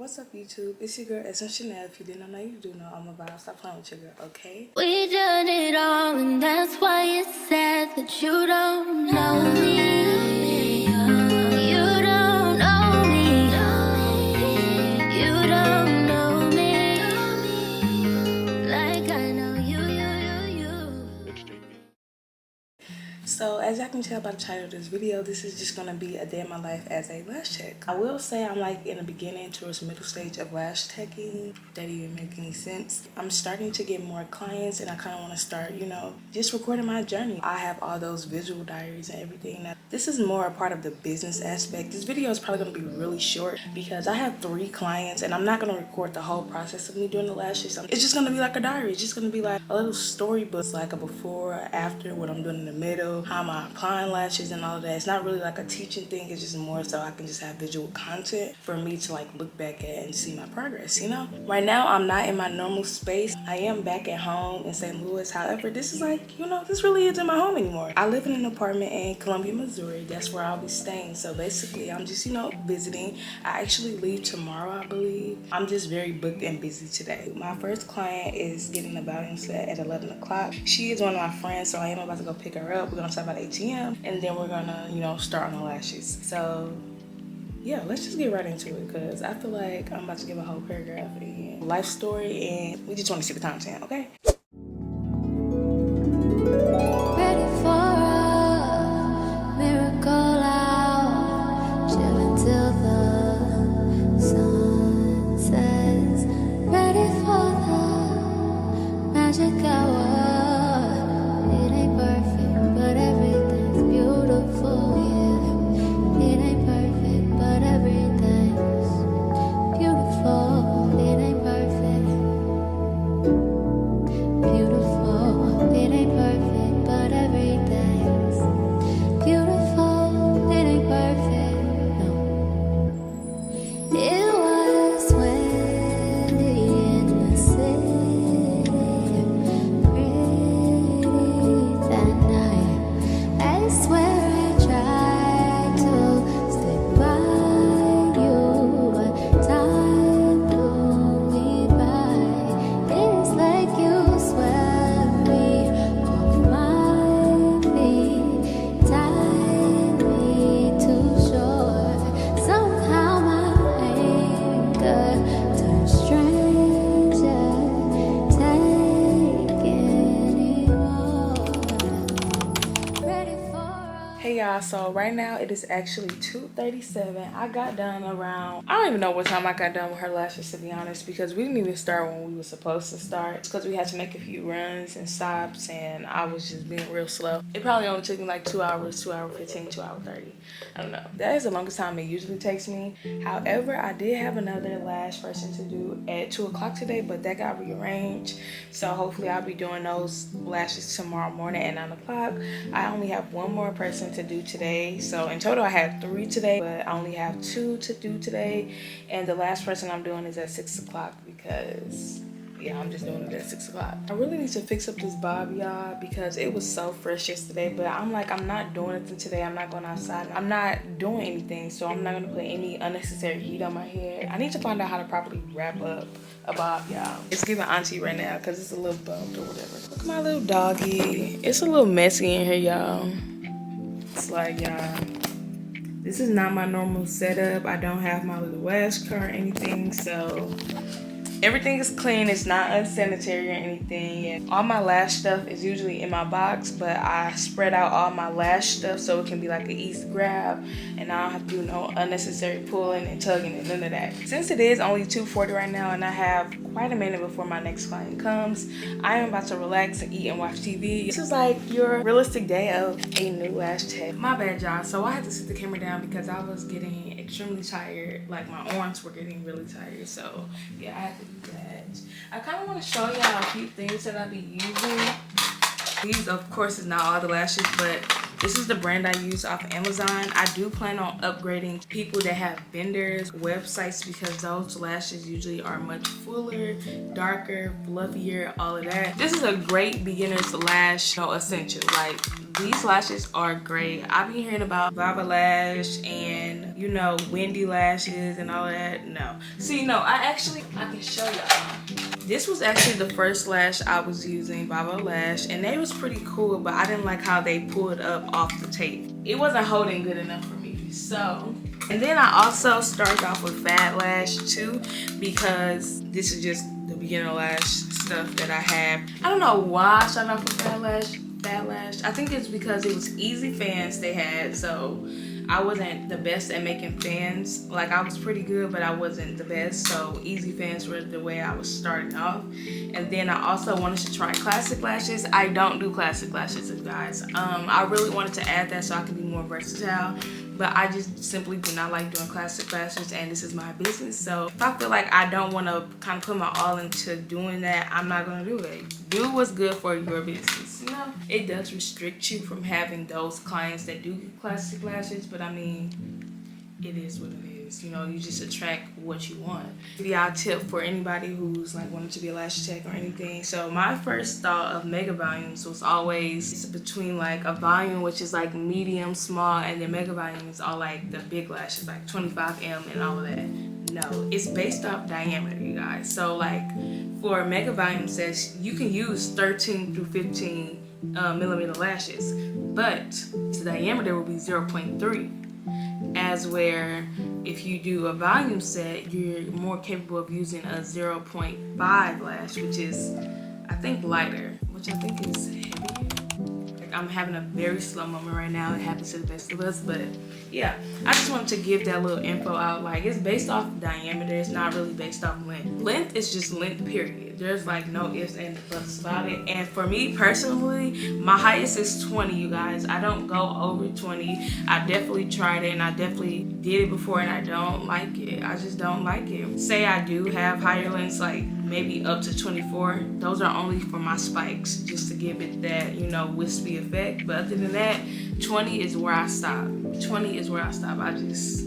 What's up, YouTube? It's your girl, Essential Chanel. If you didn't know, you do know I'm about. Stop playing with your girl, okay? We done it all, and that's why it's sad that you don't know me. You don't know me. You don't know me like I know you. So, as y'all can tell by the title of this video, this is just gonna be a day in my life as a lash tech. I will say I'm like in the beginning towards middle stage of lash teching. That even make any sense. I'm starting to get more clients, and I kind of want to start, you know, just recording my journey. I have all those visual diaries and everything. Now, this is more a part of the business aspect. This video is probably gonna be really short because I have 3 clients, and I'm not gonna record the whole process of me doing the lashes. It's just gonna be like a diary. It's just gonna be like a little storybook, like a before, after, what I'm doing in the middle, how am I applying lashes and all of that. It's not really like a teaching thing. It's just more so I can just have visual content for me to like look back at and see my progress, you know? Right now, I'm not in my normal space. I am back at home in St. Louis. However, this is like, you know, this really isn't my home anymore. I live in an apartment in Columbia, Missouri. That's where I'll be staying. So basically, I'm just, you know, visiting. I actually leave tomorrow, I believe. I'm just very booked and busy today. My first client is getting a bowing set at 11 o'clock. She is one of my friends, so I am about to go pick her up. We're gonna start about 8 p.m. and then we're gonna, you know, start on the lashes. So yeah, let's just get right into it because I feel like I'm about to give a whole paragraph and life story, and we just want to see the content, okay? Ready for a miracle hour, chilling till the sun sets. Ready for the magic hour. It ain't perfect, but everything's beautiful. Yeah, it ain't perfect, but everything's beautiful. It ain't perfect, beautiful. It ain't perfect, but everything's beautiful. It ain't perfect, no. It was windy in the city, pretty that night. I swear I tried to stay by you, but time blew me by. It's like you swept me off my feet, tied me to shore. Somehow my anger turned stranger, taking it all. Ready for a Hey y'all, so right now it is actually 2:37. I got done around, I don't even know what time I got done with her lashes, to be honest, because we didn't even start when we were supposed to start. It's because we had to make a few runs and stops, and I was just being real slow. It probably only took me like 2 hours, 2 hour 15, 2 hour 30. I don't know. That is the longest time it usually takes me. However, I did have another lash person to do at 2 o'clock today, but that got rearranged. So hopefully I'll be doing those lashes tomorrow morning at 9 o'clock. I only have one more person to do today. So in total I had 3 today, but I only have 2 to do today. And the last person I'm doing is at 6 o'clock because yeah, I'm just doing it at 6 o'clock. I really need to fix up this bob, y'all, because it was so fresh yesterday. But I'm like, I'm not doing anything today. I'm not going outside. I'm not doing anything. So I'm not going to put any unnecessary heat on my hair. I need to find out how to properly wrap up a bob, y'all. It's giving auntie right now because it's a little bumped or whatever. Look at my little doggy. It's a little messy in here, y'all. It's like, y'all, this is not my normal setup. I don't have my little wash car or anything, so everything is clean. It's not unsanitary or anything. And all my lash stuff is usually in my box, but I spread out all my lash stuff so it can be like an easy grab, and I don't have to do no unnecessary pulling and tugging and none of that. Since it is only 2:40 right now and I have quite a minute before my next client comes, I am about to relax and eat and watch TV. This is like your realistic day of a new lash tech. My bad, y'all. So I had to sit the camera down because I was getting extremely tired. Like my arms were getting really tired. So yeah, I had to do that. I kind of want to show y'all a few things that I be using. These, of course, is not all the lashes, but this is the brand I use off of Amazon. I do plan on upgrading people that have vendors websites because those lashes usually are much fuller, darker, fluffier, all of that. This is a great beginner's lash, essential. Like, these lashes are great. I've been hearing about Lava Lash and you know, windy lashes and all that. No. See, no, I can show y'all. This was actually the first lash I was using, by A Lash, and they was pretty cool, but I didn't like how they pulled up off the tape. It wasn't holding good enough for me. So, and then I also started off with Fat Lash too, because this is just the beginner lash stuff that I have. I don't know why I started off with Fat Lash. I think it's because it was easy fans they had, so I wasn't the best at making fans. Like, I was pretty good, but I wasn't the best, so easy fans were the way I was starting off. And then I also wanted to try classic lashes. I don't do classic lashes, you guys. I really wanted to add that so I could be more versatile, but I just simply do not like doing classic lashes, and this is my business. So if I feel like I don't want to kind of put my all into doing that, I'm not going to do it. Do what's good for your business, you know? It does restrict you from having those clients that do get classic lashes, but I mean, it is what it is. You know, you just attract what you want. Yeah, tip for anybody who's like wanting to be a lash tech or anything. So my first thought of mega volumes was always between like a volume, which is like medium, small, and then mega volumes are like the big lashes, like 25M and all of that. No, it's based off diameter, you guys. So like for mega volume sets, you can use 13 through 15 millimeter lashes, but the diameter will be 0.3. As where if you do a volume set, you're more capable of using a 0.5 lash, which is, I think, lighter, which I think is heavier. Like, I'm having a very slow moment right now. It happens to the best of us, but yeah, I just wanted to give that little info out. Like, it's based off diameter. It's not really based off length. Length is just length, period. There's like no ifs and buts about it. And for me personally, my highest is 20, you guys. I don't go over 20. I definitely tried it, and I definitely did it before, and I don't like it. I just don't like it. Say I do have higher lengths, like maybe up to 24. Those are only for my spikes, just to give it that, you know, wispy effect. But other than that, 20 is where I stop. 20 is where I stop. It's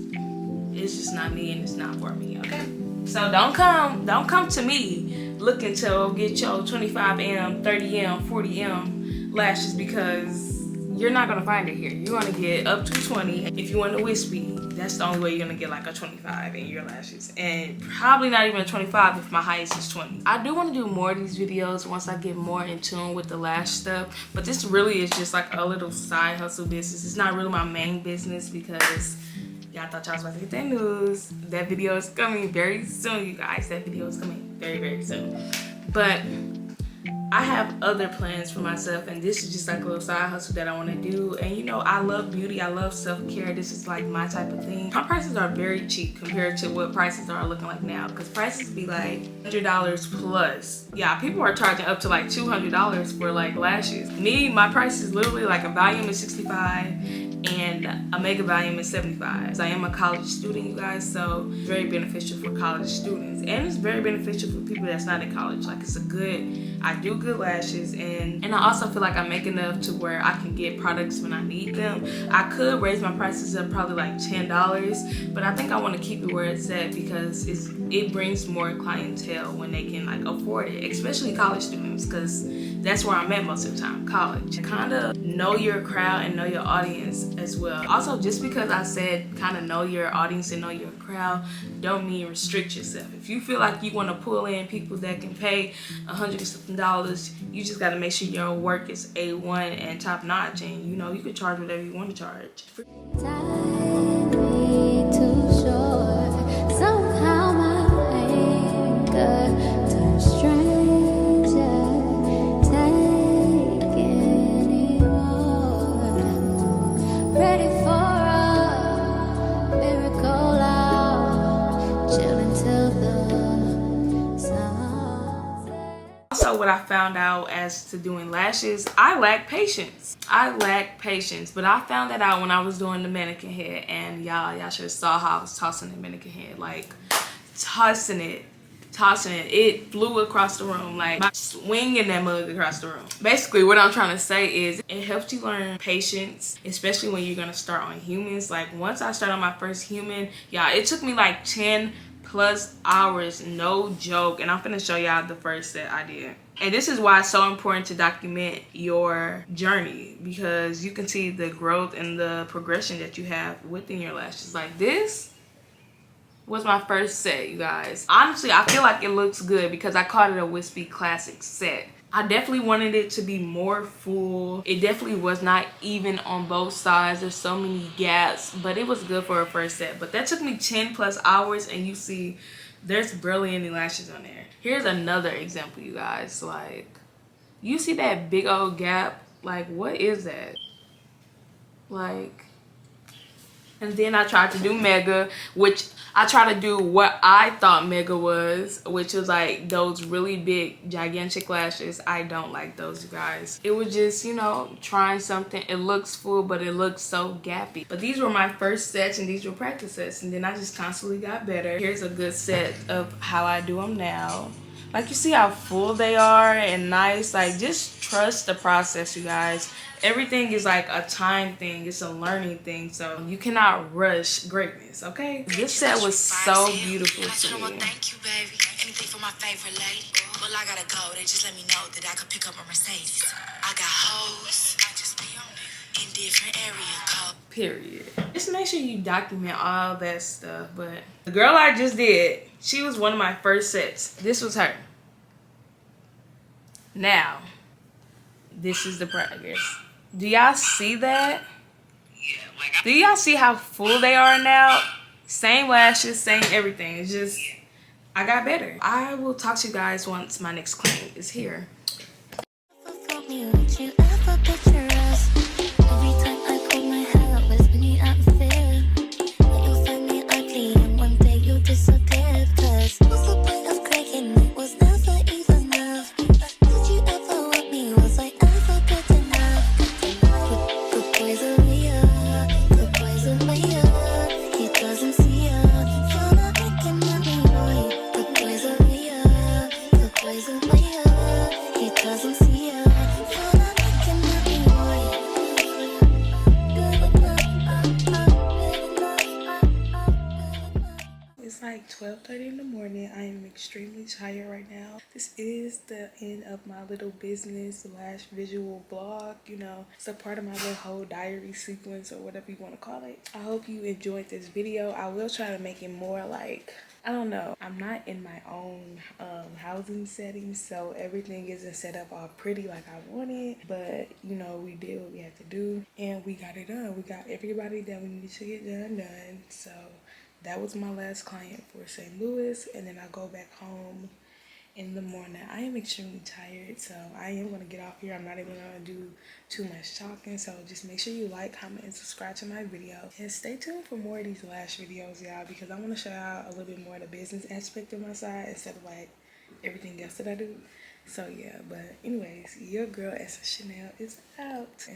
just not me, and it's not for me, okay? So don't come to me looking to get your 25M, 30M, 40M lashes, because you're not gonna find it here. You're gonna get up to 20. If you want a wispy, that's the only way you're gonna get like a 25 in your lashes, and probably not even a 25 if my highest is 20. I do want to do more of these videos once I get more in tune with the lash stuff, but this really is just like a little side hustle business. It's not really my main business, because y'all thought y'all was about to get that news. That video is coming very soon, you guys. That video is coming very, very soon. But I have other plans for myself, and this is just like a little side hustle that I want to do. And you know, I love beauty, I love self-care. This is like my type of thing. My prices are very cheap compared to what prices are looking like now, because prices be like $100 plus. Yeah, people are charging up to like $200 for like lashes. Me, my price is literally like a volume is $65 and a mega volume is $75. So I am a college student, you guys, so it's very beneficial for college students, and it's very beneficial for people that's not in college. Like, it's a good, I do good lashes, and I also feel like I make enough to where I can get products when I need them. I could raise my prices up probably like $10, but I think I want to keep it where it's at, because it brings more clientele when they can like afford it, especially college students, because that's where I'm at most of the time, college. Kind of know your crowd and know your audience as well. Also, just because I said kind of know your audience and know your crowd, don't mean restrict yourself. If you feel like you want to pull in people that can pay $100 something, you just got to make sure your work is A1 and top notch, and you know, you can charge whatever you want to charge. Time me too short. Somehow my anger turns stranger, taking it more. Ready for a miracle out, chilling till the sun. Also, what I found out as to doing lashes, I lack patience. But I found that out when I was doing the mannequin head, and y'all should have saw how I was tossing the mannequin head, like tossing it. It flew across the room, like swinging that mug across the room. Basically, what I'm trying to say is it helps you learn patience, especially when you're gonna start on humans. Like, once I started on my first human, y'all, it took me like 10+ hours, no joke, and I'm finna show y'all the first set I did. And this is why it's so important to document your journey, because you can see the growth and the progression that you have within your lashes. Like, this was my first set, you guys. Honestly, I feel like it looks good because I called it a wispy classic set. I definitely wanted it to be more full. It definitely was not even on both sides. There's so many gaps, but it was good for a first set. But that took me 10 plus hours, and you see there's barely any lashes on there. Here's another example, you guys. Like, you see that big old gap? Like, what is that? Like, and then I tried to do Mega, which I tried to do what I thought Mega was, which was like those really big, gigantic lashes. I don't like those, you guys. It was just, you know, trying something. It looks full, but it looks so gappy. But these were my first sets, and these were practice sets. And then I just constantly got better. Here's a good set of how I do them now. Like, you see how full they are and nice. Like, just trust the process, you guys. Everything is like a time thing. It's a learning thing. So you cannot rush greatness, okay? This set was so beautiful to me. Thank you, baby. Anything for my favorite lady. Well, I gotta go. They just let me know that I could pick up a Mercedes. I got hoes. I just be on it in different area codes. Period. Just make sure you document all that stuff. But the girl I just did, she was one of my first sets. This was her. Now, this is the progress. Do y'all see that? Do y'all see how full they are now? Same lashes, same everything. It's just, I got better. I will talk to you guys once my next client is here. It's like 12:30 in the morning. I am extremely tired right now. This is the end of my little business lash visual blog. You know, it's a part of my little whole diary sequence, or whatever you want to call it. I hope you enjoyed this video. I will try to make it more like, I don't know, I'm not in my own housing setting, so everything isn't set up all pretty like I wanted, but you know, we did what we had to do and we got it done. We got everybody that we needed to get done. So that was my last client for St. Louis, and then I go back home in the morning. I am extremely tired, so I am going to get off here. I'm not even going to do too much talking, so just make sure you like, comment, and subscribe to my video. And stay tuned for more of these lash videos, y'all, because I want to show y'all a little bit more of the business aspect of my side instead of like everything else that I do. So yeah, but anyways, your girl Essa Chanel is out.